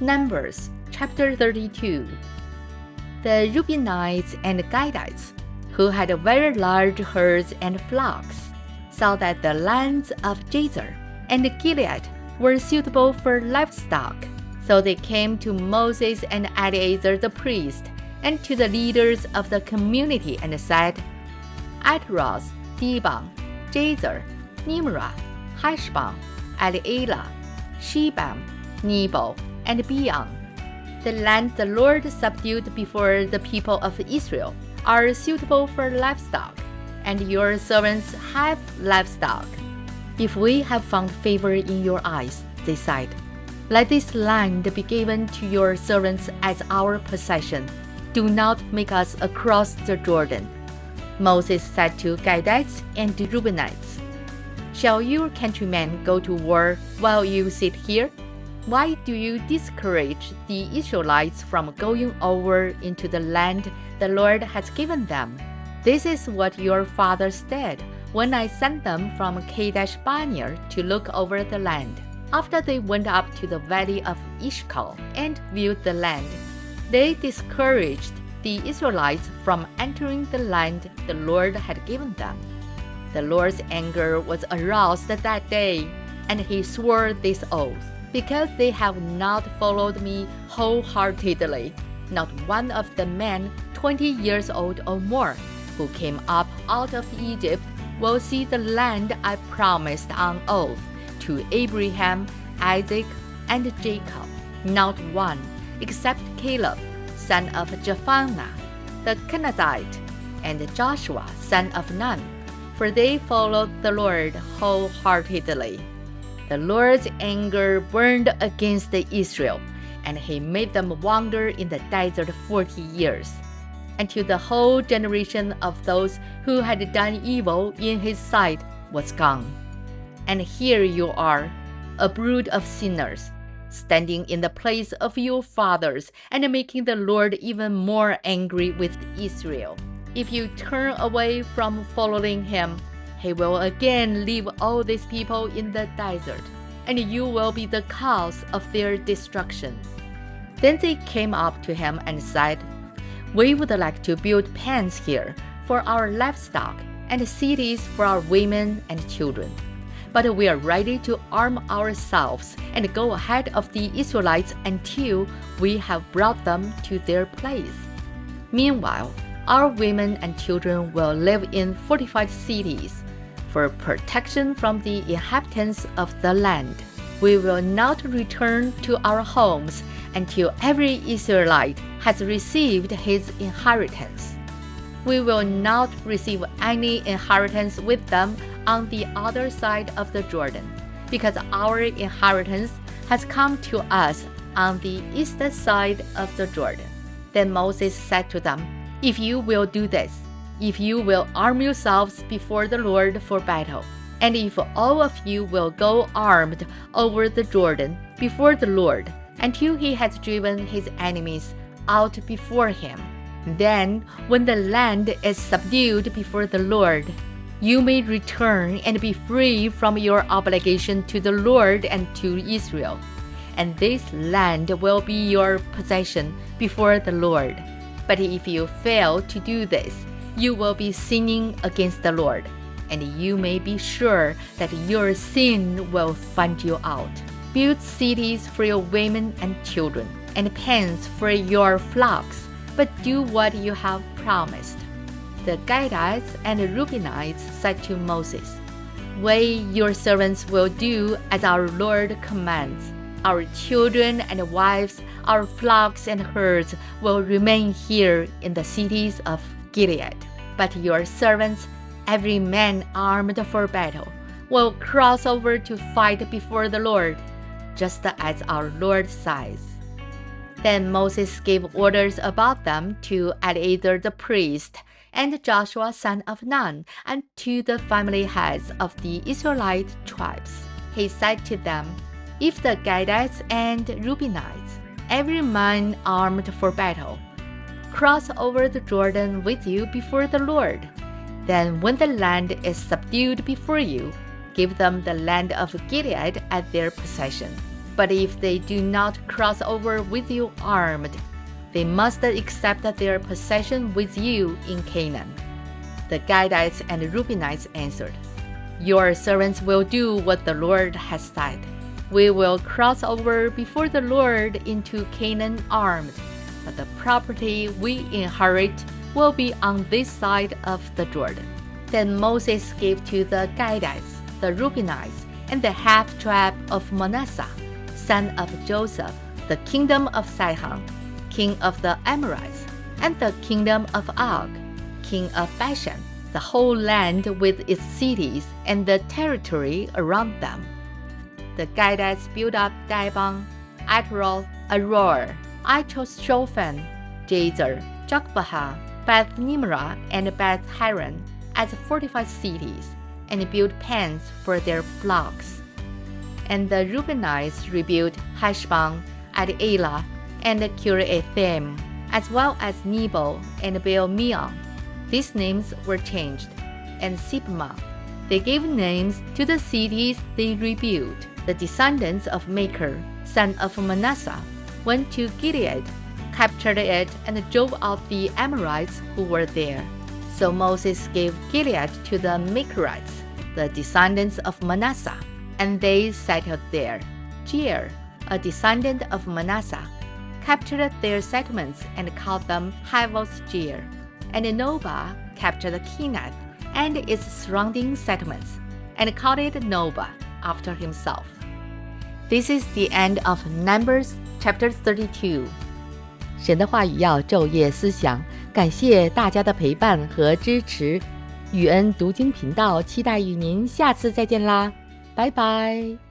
Numbers chapter 32. The Reubenites and Gadites, who had very large herds and flocks, saw that the lands of Jazer and Gilead were suitable for livestock. So they came to Moses and Eleazar the priest and to the leaders of the community and said, Atroth, Dibon, Jazer, Nimrah, Heshbon, Elealeh, Shebam, Nebo, and Beon, the land the Lord subdued before the people of Israel, are suitable for livestock, and your servants have livestock. If we have found favor in your eyes, they said, let this land be given to your servants as our possession. Do not make us across the Jordan. Moses said to Gadites and Reubenites, shall your countrymen go to war while you sit here? Why do you discourage the Israelites from going over into the land the Lord has given them? This is what your fathers did when I sent them from Kadesh Barnea to look over the land. After they went up to the valley of Eshcol and viewed the land, they discouraged the Israelites from entering the land the Lord had given them. The Lord's anger was aroused that day, and he swore this oath, because they have not followed me wholeheartedly. Not one of the men 20 years old or more who came up out of Egypt will see the land I promised on oath to Abraham, Isaac, and Jacob. Not one, except Caleb, son of Jephunneh, the Kenizzite, and Joshua, son of Nun, for they followed the Lord wholeheartedly. The Lord's anger burned against Israel, and he made them wander in the desert 40 years, until the whole generation of those who had done evil in his sight was gone. And here you are, a brood of sinners, standing in the place of your fathers and making the Lord even more angry with Israel. If you turn away from following him, he will again leave all these people in the desert, and you will be the cause of their destruction. Then they came up to him and said, we would like to build pens here for our livestock and cities for our women and children. But we are ready to arm ourselves and go ahead of the Israelites until we have brought them to their place. Meanwhile, our women and children will live in fortified cities for protection from the inhabitants of the land. We will not return to our homes until every Israelite has received his inheritance. We will not receive any inheritance with them on the other side of the Jordan, because our inheritance has come to us on the east side of the Jordan. Then Moses said to them, if you will do this, if you will arm yourselves before the Lord for battle, and if all of you will go armed over the Jordan before the Lord until he has driven his enemies out before him, then when the land is subdued before the Lord, you may return and be free from your obligation to the Lord and to Israel, and this land will be your possession before the Lord. But if you fail to do this, you will be sinning against the Lord, and you may be sure that your sin will find you out. Build cities for your women and children, and pens for your flocks, but do what you have promised. The Gadites and Reubenites said to Moses, we, your servants, will do as our Lord commands. Our children and wives, our flocks and herds will remain here in the cities of Gilead. But your servants, every man armed for battle, will cross over to fight before the Lord, just as our Lord says. Then Moses gave orders about them to Eleazar the priest and Joshua son of Nun, and to the family heads of the Israelite tribes. He said to them, if the Gadites and Reubenites, every man armed for battle, cross over the Jordan with you before the Lord, then when the land is subdued before you, give them the land of Gilead as their possession. But if they do not cross over with you armed, they must accept their possession with you in Canaan. The Gadites and Reubenites answered, Your servants will do what the Lord has said. We will cross over before the Lord into Canaan armed, but the property we inherit will be on this side of the Jordan. Then Moses gave to the Gadites, the Reubenites, and the half-tribe of Manasseh, son of Joseph, the kingdom of Sihon, king of the Amorites, and the kingdom of Og, king of Bashan, the whole land with its cities and the territory around them. The Gadites built up Dibon, Atroth, Aroer, Itoshophan, Jazer, Jokbaha, Beth Nimrah, and Beth Haran as fortified cities, and built pens for their flocks. And the Reubenites rebuilt Heshbon, Ad-Elah, and Kiriathaim, as well as Nebo and Baal-meon. These names were changed. And Sibmah. They gave names to the cities they rebuilt. The descendants of Machir, son of Manasseh, went to Gilead, captured it, and drove out the Amorites who were there. So Moses gave Gilead to the Machirites, the descendants of Manasseh, and they settled there. Jair, a descendant of Manasseh, captured their settlements and called them Havoth-Jair. And Nobah captured Kenath and its surrounding settlements, and called it Nobah after himself. This is the end of Numbers chapter 32. 神的话语要昼夜思想，感谢大家的陪伴和支持。雨恩读经频道期待与您下次再见啦，拜拜。